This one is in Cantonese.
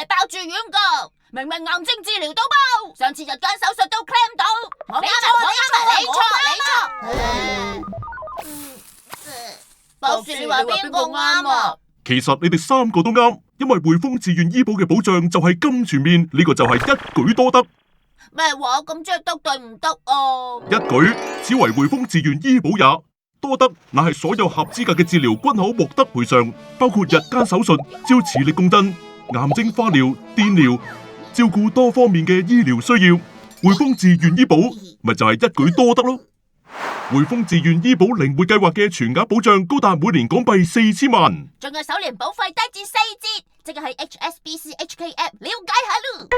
係包住院噶，明明癌症治療都包，上次日間手術都 claim 到。我博士，你話邊個啱啊？其實你哋三個都啱，因為匯豐自願醫保嘅保障就係咁全面，呢個就係一舉多得。咩話？咁即係得對唔得啊？一舉此為匯豐自願醫保也，多得乃係所有合資格嘅治療均可獲得賠償，包括日間手術、照磁力共振、癌症化療、電療，照顧多方面嘅醫療需要。匯豐自願醫保咪就係一舉多得咯。匯豐自願醫保靈活計劃嘅全額保障高達每年港幣4000萬，仲有首年保費低至4折，即係喺 HSBC HK App 了解下咯。